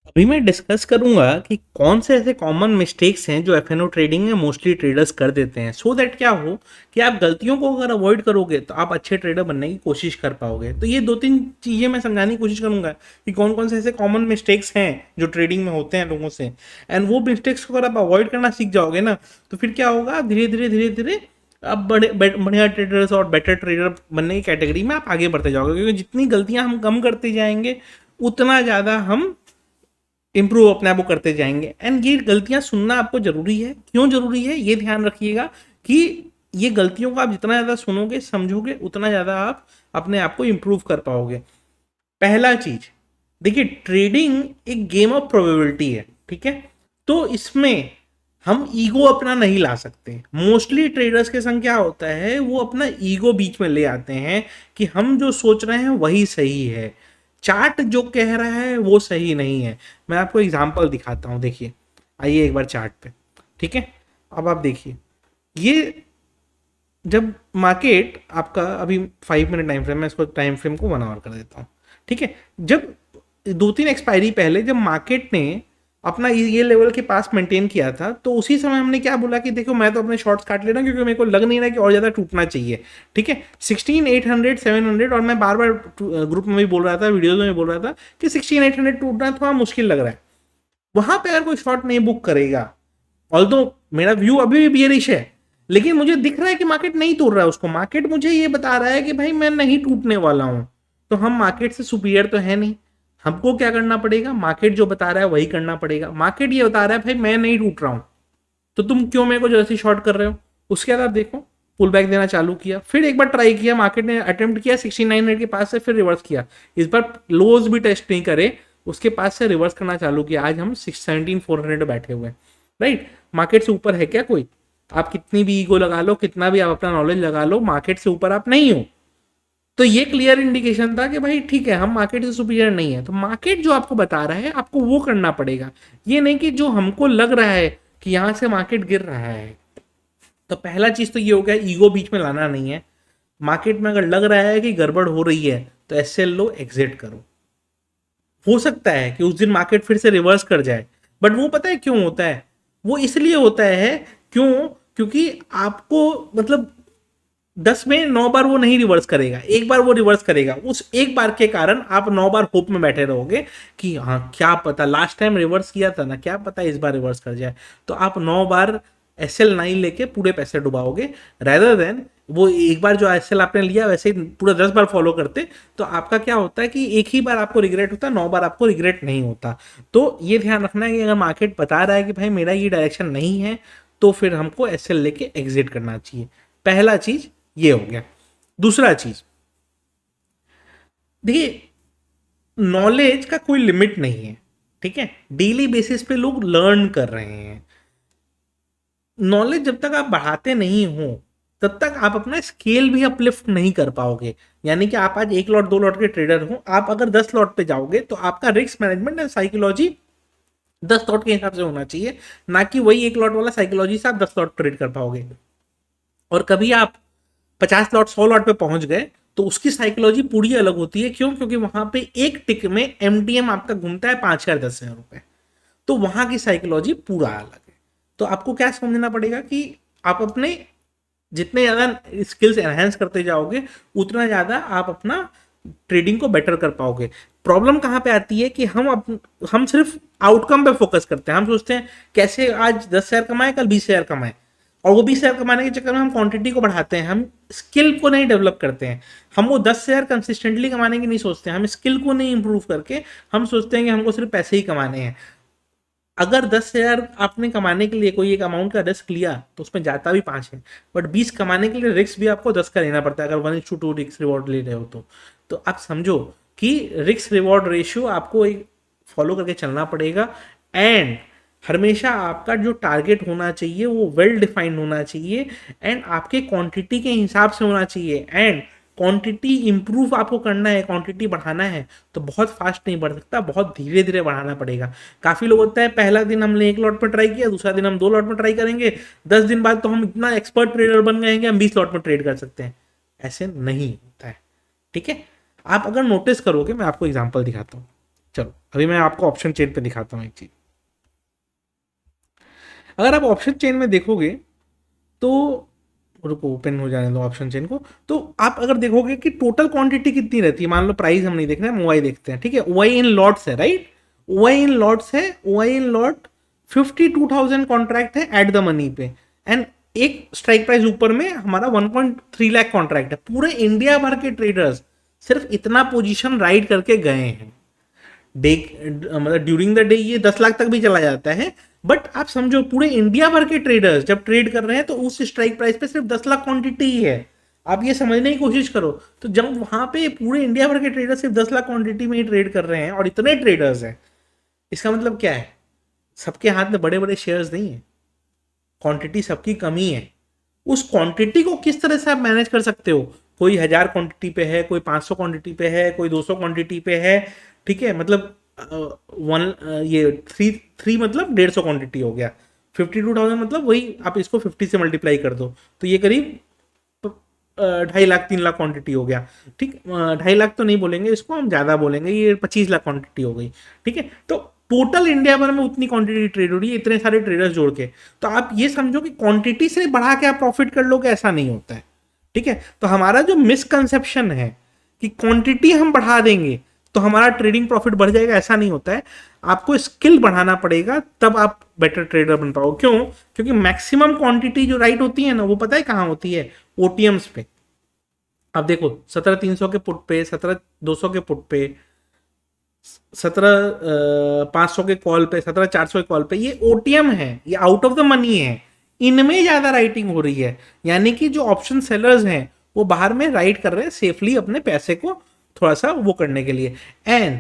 अभी मैं डिस्कस करूंगा कि कौन से ऐसे कॉमन मिस्टेक्स हैं जो एफ ट्रेडिंग में मोस्टली ट्रेडर्स कर देते हैं सो दैट क्या हो कि आप गलतियों को अगर अवॉइड करोगे तो आप अच्छे ट्रेडर बनने की कोशिश कर पाओगे। तो ये दो तीन चीज़ें मैं समझाने की कोशिश करूंगा कि कौन कौन से ऐसे कॉमन मिस्टेक्स हैं जो ट्रेडिंग में होते हैं लोगों से। एंड वो मिस्टेक्स को अगर आप अवॉइड करना सीख जाओगे ना तो फिर क्या होगा, धीरे धीरे आप बढ़िया ट्रेडर्स और बेटर ट्रेडर बनने की कैटेगरी में आप आगे बढ़ते जाओगे, क्योंकि जितनी गलतियां हम कम करते जाएंगे उतना ज़्यादा हम इम्प्रूव अपने आप को करते जाएंगे। एंड ये गलतियां सुनना आपको जरूरी है। क्यों जरूरी है ये ध्यान रखिएगा कि ये गलतियों को आप जितना ज़्यादा सुनोगे समझोगे उतना ज़्यादा आप अपने आप को इम्प्रूव कर पाओगे। पहला चीज, देखिए ट्रेडिंग एक गेम ऑफ प्रोबेबिलिटी है, ठीक है। तो इसमें हम ईगो अपना नहीं ला सकते। मोस्टली ट्रेडर्स के संग क्या होता है, वो अपना ईगो बीच में ले आते हैं कि हम जो सोच रहे हैं वही सही है, चार्ट जो कह रहा है वो सही नहीं है। मैं आपको एग्जांपल दिखाता हूँ, देखिए आइए एक बार चार्ट पे, ठीक है। अब आप देखिए, ये जब मार्केट आपका अभी 5 मिनट टाइम फ्रेम, मैं इसको टाइम फ्रेम को 1 आवर कर देता हूँ, ठीक है। जब दो तीन एक्सपायरी पहले जब मार्केट ने अपना ये लेवल के पास मेंटेन किया था तो उसी समय हमने क्या बोला कि देखो मैं तो अपने शॉर्ट्स काट ले रहा हूँ क्योंकि मेरे को लग नहीं रहा कि और ज़्यादा टूटना चाहिए, ठीक है। 16,800 700, और मैं बार बार ग्रुप में भी बोल रहा था, वीडियोज में भी बोल रहा था कि 16,800 टूटना थोड़ा मुश्किल लग रहा है। वहां पे अगर कोई शॉर्ट नहीं बुक करेगा, ऑल्दो मेरा व्यू अभी भी बियरिश है, लेकिन मुझे दिख रहा है कि मार्केट नहीं तोड़ रहा है उसको, मार्केट मुझे ये बता रहा है कि भाई मैं नहीं टूटने वाला हूं, तो हम मार्केट से सुपीरियर तो है नहीं। हमको क्या करना पड़ेगा, मार्केट जो बता रहा है वही करना पड़ेगा। मार्केट ये बता रहा है भाई मैं नहीं टूट रहा हूं, तो तुम क्यों मेरे को जैसे शॉर्ट कर रहे हो। उसके बाद आप देखो पुल बैक देना चालू किया, फिर एक बार ट्राई किया, मार्केट ने अटेम्प्ट किया 69 के पास से, फिर रिवर्स किया। इस बार लोज भी टेस्ट नहीं करे, उसके पास से रिवर्स करना चालू किया। आज हम 17,400 बैठे हुए हैं, राइट। मार्केट से ऊपर है क्या कोई? आप कितनी भी ईगो लगा लो, कितना भी आप अपना नॉलेज लगा लो, मार्केट से ऊपर आप नहीं हो। तो ये क्लियर इंडिकेशन था कि भाई ठीक है हम मार्केट से सुपीरियर नहीं है। तो मार्केट जो आपको बता रहा है आपको वो करना पड़ेगा, ये नहीं कि जो हमको लग रहा है कि यहां से मार्केट गिर रहा है। तो पहला चीज तो ये हो गया, ईगो बीच में लाना नहीं है। मार्केट में अगर लग रहा है कि गड़बड़ हो रही है तो एसएल लो, एग्जिट करो। हो सकता है कि उस दिन मार्केट फिर से रिवर्स कर जाए, बट वो पता है क्यों होता है? वो इसलिए होता है, क्यों? क्योंकि आपको मतलब 10 में 9 बार वो नहीं रिवर्स करेगा, एक बार वो रिवर्स करेगा। उस एक बार के कारण आप 9 बार होप में बैठे रहोगे कि हाँ क्या पता लास्ट टाइम रिवर्स किया था ना, क्या पता इस बार रिवर्स कर जाए। तो आप 9 बार SL9 लेके पूरे पैसे डुबाओगे, रेदर देन वो एक बार जो SL आपने लिया वैसे ही पूरा 10 बार फॉलो करते। तो आपका क्या होता है कि एक ही बार आपको रिग्रेट होता है, 9 बार आपको रिग्रेट नहीं होता। तो ये ध्यान रखना है कि अगर मार्केट बता रहा है कि भाई मेरा ये डायरेक्शन नहीं है तो फिर हमको SL लेके एग्जिट करना चाहिए। पहला चीज ये हो गया। दूसरा चीज, देखिए नॉलेज का कोई लिमिट नहीं है, ठीक है। डेली बेसिस पे लोग लर्न कर रहे हैं। नॉलेज जब तक आप बढ़ाते नहीं हो तब तक आप अपना स्केल भी अपलिफ्ट नहीं कर पाओगे। यानी कि आप आज 1 लॉट 2 लॉट के ट्रेडर हो, आप अगर 10 लॉट पे जाओगे तो आपका risk management and psychology 10 lot के हिसाब से होना चाहिए, ना कि वही 1 लॉट वाला साइकोलॉजी से आप 10 लॉट ट्रेड कर पाओगे। और कभी आप 50 लॉट 100 लॉट पे पहुंच गए तो उसकी साइकोलॉजी पूरी अलग होती है। क्यों? क्योंकि वहां पे एक टिक में MTM आपका घूमता है 5,000 10,000 रुपए। तो वहां की साइकोलॉजी पूरा अलग है। तो आपको क्या समझना पड़ेगा कि आप अपने जितने ज़्यादा स्किल्स एनहेंस करते जाओगे उतना ज़्यादा आप अपना ट्रेडिंग को बेटर कर पाओगे। प्रॉब्लम कहाँ पे आती है कि हम सिर्फ आउटकम पे फोकस करते हैं। हम सोचते हैं कैसे आज 10,000 कमाए, कल 20,000 कमाए, और वो 20,000 कमाने के चक्कर में हम क्वांटिटी को बढ़ाते हैं, हम स्किल को नहीं डेवलप करते हैं। हम वो 10,000 कंसिस्टेंटली कमाने की नहीं सोचते हैं, हम स्किल को नहीं इंप्रूव करके हम सोचते हैं कि हमको सिर्फ पैसे ही कमाने हैं। अगर 10,000 आपने कमाने के लिए कोई एक अमाउंट का रिस्क लिया तो उसमें जाता भी 5 है, बट 20 कमाने के लिए रिस्क भी आपको 10 का लेना पड़ता है अगर 1:2 रिस्क रिवॉर्ड ले रहे हो तो आप समझो कि रिस्क रिवॉर्ड रेशियो आपको एक फॉलो करके चलना पड़ेगा। एंड हमेशा आपका जो टारगेट होना चाहिए वो वेल डिफाइंड होना चाहिए एंड आपके क्वांटिटी के हिसाब से होना चाहिए। एंड क्वांटिटी इंप्रूव आपको करना है, क्वांटिटी बढ़ाना है तो बहुत फास्ट नहीं बढ़ सकता, बहुत धीरे धीरे बढ़ाना पड़ेगा। काफ़ी लोग होता है पहला दिन हमने 1 लॉट पर ट्राई किया, दूसरा दिन हम 2 लॉट में ट्राई करेंगे, 10 दिन बाद तो हम इतना एक्सपर्ट ट्रेडर बन गए हैं कि हम 20 लॉट में ट्रेड कर सकते हैं। ऐसे नहीं होता है, ठीक है। आप अगर नोटिस करोगे, मैं आपको एग्जांपल दिखाता हूँ। चलो अभी मैं आपको ऑप्शन चेन पे दिखाता हूँ एक चीज। अगर आप ऑप्शन चेन में देखोगे तो, रुको ओपन हो जाने दो ऑप्शन चेन को। तो आप अगर देखोगे कि टोटल क्वांटिटी कितनी रहती है, मान लो प्राइस हम नहीं देख रहे हैं, ओआई देखते हैं, ठीक है, ओआई इन लॉट्स है, राइट, ओआई इन लॉट्स है, ओआई इन लॉट 52,000 कॉन्ट्रैक्ट है एट द मनी पे, एंड एक स्ट्राइक प्राइस ऊपर में हमारा 1.3 लाख कॉन्ट्रैक्ट है। पूरे इंडिया भर के ट्रेडर्स सिर्फ इतना पोजीशन राइड करके गए हैं। डे मतलब ड्यूरिंग द डे ये 10 लाख तक भी चला जाता है, बट आप समझो पूरे इंडिया भर के ट्रेडर्स जब ट्रेड कर रहे हैं तो उस स्ट्राइक प्राइस पे सिर्फ 10 लाख क्वांटिटी ही है। आप ये समझने की कोशिश करो, तो जब वहां पे पूरे इंडिया भर के ट्रेडर्स सिर्फ 10 लाख क्वांटिटी में ही ट्रेड कर रहे हैं और इतने ट्रेडर्स हैं, इसका मतलब क्या है? सबके हाथ में बड़े बड़े शेयर्स नहीं है, क्वांटिटी सबकी कमी है। उस क्वांटिटी को किस तरह से आप मैनेज कर सकते हो? कोई 1000 क्वांटिटी पे है, कोई 500 क्वांटिटी पे है, कोई 200 क्वांटिटी पे है, ठीक है, मतलब ये थ्री मतलब 150 क्वांटिटी हो गया, 52,000 मतलब वही आप इसको 50 से मल्टीप्लाई कर दो तो ये करीब 2.5 लाख 3 लाख क्वांटिटी हो गया, ठीक, 2.5 लाख तो नहीं बोलेंगे इसको, हम ज़्यादा बोलेंगे, ये 25 लाख क्वांटिटी हो गई, ठीक है। तो टोटल इंडिया भर में उतनी क्वांटिटी ट्रेड हो रही है, इतने सारे ट्रेडर्स जोड़ के। तो आप ये समझो कि क्वांटिटी से बढ़ा के आप प्रॉफिट कर लोगे, ऐसा नहीं होता है, ठीक है। तो हमारा जो मिसकंसेप्शन है कि क्वांटिटी हम बढ़ा देंगे तो हमारा ट्रेडिंग प्रॉफिट बढ़ जाएगा, ऐसा नहीं होता है। आपको स्किल बढ़ाना पड़ेगा, तब आप बेटर ट्रेडर बन पाओ। क्यों? क्योंकि मैक्सिमम क्वांटिटी जो राइट होती है ना, वो पता है कहाँ होती है? ओटीएम्स पे। आप देखो 17,300 के पुट पे, 17,200 के पुट पे, 17,500 के कॉल पे, 17,400 के कॉल पे, ये ओटीएम है, ये आउट ऑफ द मनी है, इनमें ज्यादा राइटिंग हो रही है। यानी कि जो ऑप्शन सेलर्स हैं वो बाहर में राइट कर रहे हैं सेफली अपने पैसे को थोड़ा सा वो करने के लिए। एंड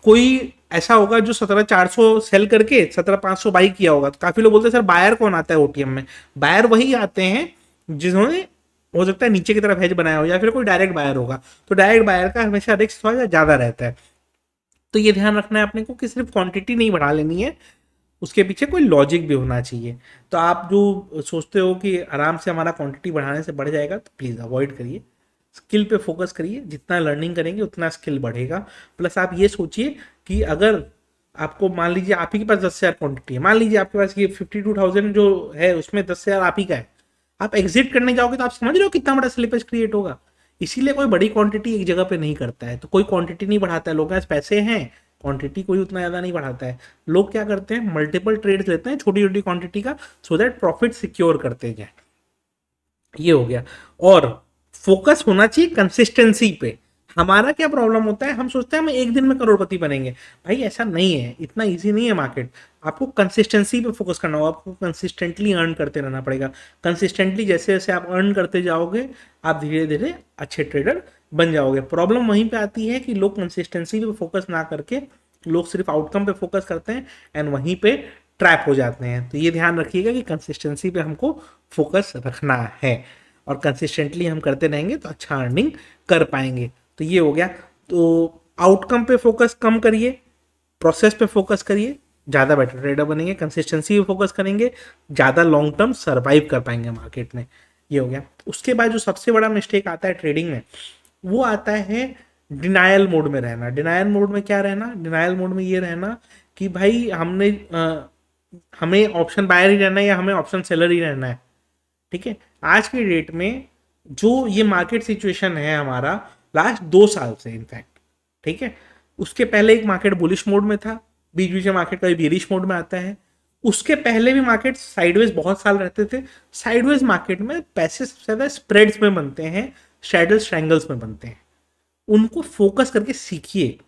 कोई ऐसा होगा जो 17,400 सेल करके 17,500 बाई किया होगा, तो काफी लोग बोलते हैं सर बायर कौन आता है ओटीएम में? बायर वही आते हैं जिन्होंने, हो सकता है नीचे की तरफ हेज बनाया हो, या फिर कोई डायरेक्ट बायर होगा, तो डायरेक्ट बायर का हमेशा रिस्क थोड़ा ज्यादा रहता है। तो ये ध्यान रखना है अपने को कि सिर्फ क्वांटिटी नहीं बढ़ा लेनी है, उसके पीछे कोई लॉजिक भी होना चाहिए। तो आप जो सोचते हो कि आराम से हमारा क्वांटिटी बढ़ाने से बढ़ जाएगा, तो प्लीज़ अवॉइड करिए, स्किल पे फोकस करिए। जितना लर्निंग करेंगे उतना स्किल बढ़ेगा। प्लस आप ये सोचिए कि अगर आपको मान लीजिए आप ही के पास 10,000 क्वांटिटी है, मान लीजिए आपके पास ये 52,000 जो है उसमें 10,000 आप ही का है, आप एग्जिट करने जाओगे तो आप समझ रहे हो कितना बड़ा स्लिपेज क्रिएट होगा। इसीलिए कोई बड़ी क्वांटिटी एक जगह पे नहीं करता है, तो कोई क्वांटिटी नहीं बढ़ाता है। लोगों के पास पैसे हैं, क्वांटिटी कोई उतना ज़्यादा नहीं बढ़ाता है। लोग क्या करते हैं, मल्टीपल ट्रेड्स लेते हैं छोटी छोटी क्वांटिटी का, सो दैट प्रॉफिट सिक्योर करते जाए। ये हो गया। और फोकस होना चाहिए कंसिस्टेंसी पे। हमारा क्या प्रॉब्लम होता है, हम सोचते हैं हम एक दिन में करोड़पति बनेंगे। भाई ऐसा नहीं है, इतना इजी नहीं है मार्केट। आपको कंसिस्टेंसी पे फोकस करना होगा, आपको कंसिस्टेंटली अर्न करते रहना पड़ेगा। कंसिस्टेंटली जैसे जैसे आप अर्न करते जाओगे, आप धीरे धीरे अच्छे ट्रेडर बन जाओगे। प्रॉब्लम वहीं पे आती है कि लोग कंसिस्टेंसी पे फोकस ना करके लोग सिर्फ आउटकम पे फोकस करते हैं, एंड वहीं पे ट्रैप हो जाते हैं। तो ये ध्यान रखिएगा कि कंसिस्टेंसी पे हमको फोकस रखना है, और कंसिस्टेंटली हम करते रहेंगे तो अच्छा अर्निंग कर पाएंगे। तो ये हो गया। तो आउटकम पे फोकस कम करिए, प्रोसेस पे फोकस करिए, ज़्यादा बेटर ट्रेडर बनेंगे। कंसिस्टेंसी पे फोकस करेंगे, ज़्यादा लॉन्ग टर्म सर्वाइव कर पाएंगे मार्केट में। ये हो गया। उसके बाद जो सबसे बड़ा मिस्टेक आता है ट्रेडिंग में, वो आता है डिनायल मोड में रहना। डिनायल मोड में क्या रहना? डिनायल मोड में ये रहना कि भाई हमें ऑप्शन बायर ही रहना है या हमें ऑप्शन सेलर ही रहना है। ठीक है, आज की डेट में जो ये मार्केट सिचुएशन है हमारा लास्ट 2 साल से, इनफैक्ट, ठीक है, उसके पहले एक मार्केट बुलिश मोड में था, बीच बीच में मार्केट कभी बेरिश मोड में आता है। उसके पहले भी मार्केट साइडवेज बहुत साल रहते थे। साइडवेज मार्केट में पैसे सबसे ज्यादा स्प्रेड्स में बनते हैं, शैडल स्ट्रैंगल्स में बनते हैं। उनको फोकस करके सीखिए।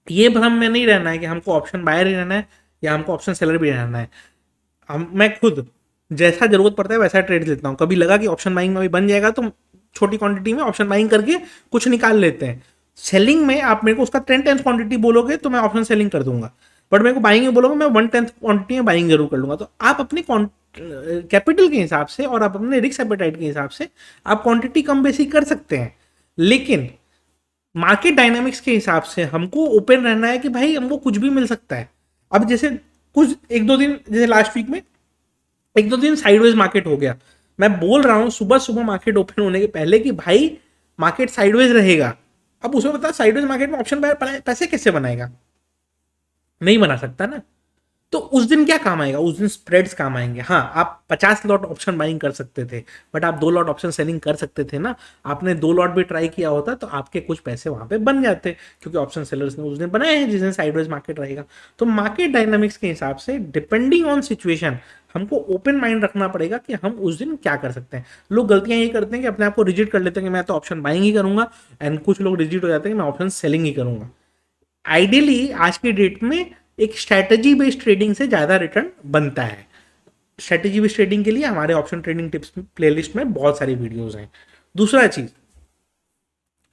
ये भ्रम में नहीं रहना है कि हमको ऑप्शन बायर ही रहना है या हमको ऑप्शन सेलर भी रहना है। मैं खुद जैसा जरूरत पड़ता है वैसा ट्रेड लेता हूँ। कभी लगा कि ऑप्शन बाइंग में भी बन जाएगा तो छोटी क्वांटिटी में ऑप्शन बाइंग करके कुछ निकाल लेते हैं। सेलिंग में आप मेरे को उसका 10 क्वांटिटी बोलोगे तो मैं ऑप्शन सेलिंग कर दूंगा, बट मेरे को बाइंग में बोलोगे मैं 1/10 क्वांटिटी में बाइंग जरूर कर लूंगा। तो आप अपने कैपिटल के हिसाब से और आप अपने रिस्क एपेटाइट के हिसाब से आप क्वांटिटी कम बेसी कर सकते हैं, लेकिन मार्केट डायनामिक्स के हिसाब से हमको ओपन रहना है कि भाई हमको कुछ भी मिल सकता है। अब जैसे कुछ 1-2 दिन, जैसे लास्ट वीक में 1-2 दिन साइडवेज मार्केट हो गया। मैं बोल रहा हूं सुबह सुबह मार्केट ओपन होने के पहले कि भाई मार्केट साइडवेज रहेगा, अब उसमें बता साइडवेज मार्केट में ऑप्शन बायर पैसे कैसे बनाएगा, नहीं बना सकता ना। तो उस दिन क्या काम आएगा, उस दिन स्प्रेड्स काम आएंगे। हाँ, आप 50 लॉट ऑप्शन बाइंग कर सकते थे, बट आप 2 लॉट ऑप्शन सेलिंग कर सकते थे ना। आपने 2 लॉट भी ट्राई किया होता तो आपके कुछ पैसे वहां पे बन जाते, क्योंकि ऑप्शन सेलर्स ने उस दिन बनाए हैं जिस दिन साइडवेज मार्केट रहेगा। तो मार्केट डायनामिक्स के हिसाब से डिपेंडिंग ऑन सिचुएशन हमको ओपन माइंड रखना पड़ेगा कि हम उस दिन क्या कर सकते हैं। लोग गलतियां ये करते हैं कि अपने आप को रिजिड कर लेते हैं कि मैं तो ऑप्शन बाइंग ही करूंगा, एंड कुछ लोग रिजिड हो जाते हैं कि मैं ऑप्शन सेलिंग ही करूंगा। आइडियली आज की डेट में एक स्ट्रैटेजी बेस्ड ट्रेडिंग से ज़्यादा रिटर्न बनता है। स्ट्रैटेजी बेस्ड ट्रेडिंग के लिए हमारे ऑप्शन ट्रेडिंग टिप्स प्लेलिस्ट में बहुत सारी वीडियोस हैं। दूसरा चीज,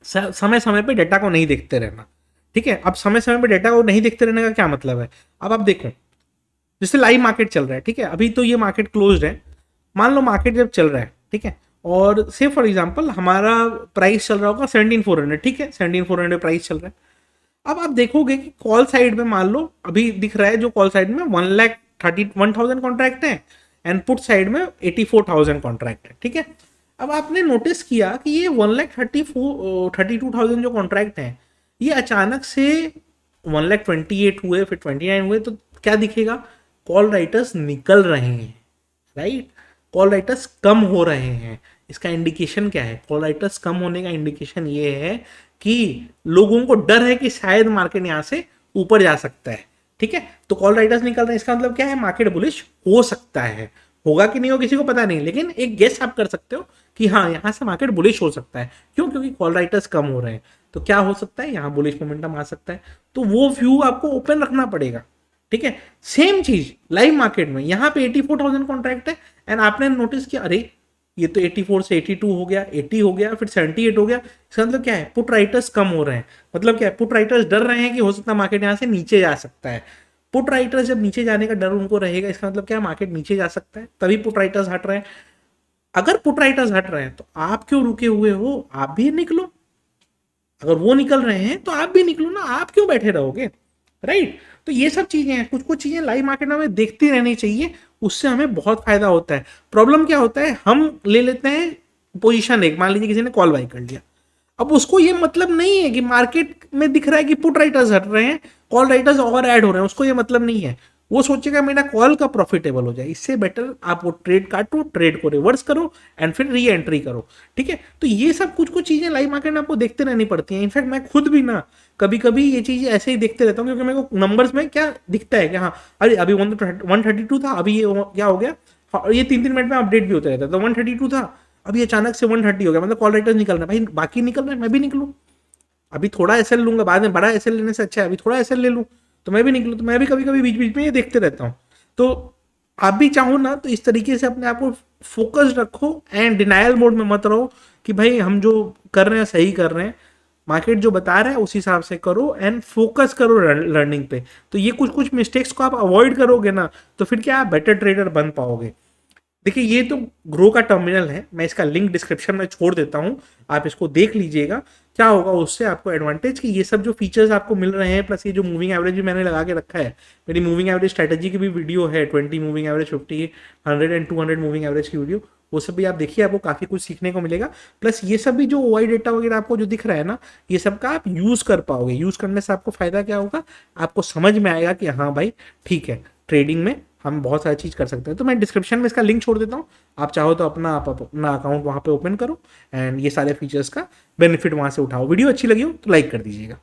समय समय पे डेटा को नहीं देखते रहना। ठीक है, अब समय समय पे डेटा को नहीं देखते रहने का क्या मतलब है, अब आप देखो जैसे लाइव मार्केट चल रहा है, ठीक है, अभी तो ये मार्केट क्लोज्ड है। मान लो मार्केट जब चल रहा है, ठीक है, और से फॉर एग्जांपल हमारा प्राइस चल रहा होगा 17,400, ठीक है, 17,400 प्राइस चल रहा है। अब आप देखोगे कि कॉल साइड में मान लो अभी दिख रहा है जो कॉल साइड में 1,31,000 कॉन्ट्रैक्ट है, एंड पुट साइड में 84,000 कॉन्ट्रैक्ट है, ठीक है। अब आपने नोटिस किया कि ये 1,32,000 जो कॉन्ट्रैक्ट हैं ये अचानक से 1,28,000 हुए, फिर 29 हुए, तो क्या दिखेगा, कॉल राइटर्स निकल रहे हैं, राइट, कॉल राइटर्स कम हो रहे हैं। इसका इंडिकेशन क्या है, कॉल राइटर्स कम होने का इंडिकेशन ये है कि लोगों को डर है कि शायद मार्केट यहां से ऊपर जा सकता है, ठीक है। तो कॉल राइटर्स निकल रहे हैं, इसका मतलब क्या है, मार्केट बुलिश हो सकता है। होगा कि नहीं हो किसी को पता नहीं, लेकिन एक गेस आप कर सकते हो कि हाँ यहां से मार्केट बुलिश हो सकता है। क्यों, क्योंकि कॉल राइटर्स कम हो रहे हैं। तो क्या हो सकता है, यहाँ बुलिश मोमेंटम आ सकता है। तो वो व्यू आपको ओपन रखना पड़ेगा, ठीक है। सेम चीज लाइव मार्केट में, यहाँ पे 84,000 कॉन्ट्रैक्ट है, एंड आपने नोटिस किया अरे ये तो 84 से 82 हो गया, 80 हो गया, फिर 78 हो गया। इसका मतलब क्या है, पुट राइटर्स कम हो रहे हैं। मतलब क्या है, पुट राइटर्स डर रहे हैं कि हो सकता है मार्केट यहाँ से नीचे जा सकता है। पुट राइटर्स जब नीचे जाने का डर उनको रहेगा, इसका मतलब क्या है, मार्केट नीचे जा सकता है, तभी पुट राइटर्स हट रहे हैं। अगर पुट राइटर्स हट रहे हैं तो आप क्यों रुके हुए हो, आप भी निकलो। अगर वो निकल रहे हैं तो आप भी निकलो ना, आप क्यों बैठे रहोगे, राइट। तो ये सब चीजें हैं, कुछ कुछ चीजें लाइव मार्केट में हमें देखती रहनी चाहिए, उससे हमें बहुत फायदा होता है। प्रॉब्लम क्या होता है, हम ले लेते हैं पोजीशन एक, मान लीजिए किसी ने कॉल बाई कर लिया, अब उसको ये मतलब नहीं है कि मार्केट में दिख रहा है कि पुट राइटर्स हट रहे हैं, कॉल राइटर्स और ऐड हो रहे हैं, उसको ये मतलब नहीं है। वो सोचेगा मेरा कॉल का प्रॉफिटेबल हो जाए। इससे बेटर आप वो ट्रेड काटो, ट्रेड को रिवर्स करो, एंड फिर री एंट्री करो, ठीक है। तो ये सब कुछ कुछ चीजें लाइव मार्केट में आपको देखते रहनी पड़ती हैं। इनफैक्ट मैं खुद भी ना कभी कभी ये चीज ऐसे ही देखते रहता हूँ, क्योंकि मेरे को नंबर्स में क्या दिखता है कि हाँ अरे अभी 132 था, अभी ये क्या हो गया, और ये 3-3 मिनट में अपडेट भी होता रहता है। तो 132 था, अभी अचानक से 130 हो गया, मतलब कॉल राइटर्स निकल रहे हैं भाई, बाकी निकल रहे हैं, मैं भी निकलूँ। अभी थोड़ा एसएल लूंगा, बाद में बड़ा एसएल लेने से अच्छा है अभी थोड़ा एसएल ले लूँ, तो मैं भी निकलूँ। तो मैं भी कभी कभी बीच बीच में ये देखते रहता हूँ। तो आप भी चाहो ना तो इस तरीके से अपने आप को फोकस रखो, एंड डिनायल मोड में मत रहो कि भाई हम जो कर रहे हैं सही कर रहे हैं, मार्केट जो बता रहा है उस हिसाब से करो, एंड फोकस करो लर्निंग पे। तो ये कुछ कुछ मिस्टेक्स को आप अवॉइड करोगे ना, तो फिर क्या आप बेटर ट्रेडर बन पाओगे। देखिए ये तो ग्रो का टर्मिनल है, मैं इसका लिंक डिस्क्रिप्शन में छोड़ देता हूँ, आप इसको देख लीजिएगा। क्या होगा उससे आपको एडवांटेज कि ये सब जो फीचर्स आपको मिल रहे हैं, प्लस ये जो मूविंग एवरेज भी मैंने लगा के रखा है, मेरी मूविंग एवरेज स्ट्रैटेजी की भी वीडियो है, 20 moving average, 50, 100 and 200 moving average की वीडियो, वो सब भी आप देखिए, आपको काफ़ी कुछ सीखने को मिलेगा। प्लस ये सब भी जो ओआई डेटा वगैरह आपको जो दिख रहा है ना, ये सब का आप यूज़ कर पाओगे। यूज़ करने से आपको फ़ायदा क्या होगा, आपको समझ में आएगा कि हाँ भाई ठीक है, ट्रेडिंग में हम बहुत सारी चीज़ कर सकते हैं। तो मैं डिस्क्रिप्शन में इसका लिंक छोड़ देता हूँ, आप चाहो तो आप अपना अकाउंट वहाँ पे ओपन करो, एंड ये सारे फीचर्स का बेनिफिट वहाँ से उठाओ। वीडियो अच्छी लगी हो तो लाइक कर दीजिएगा।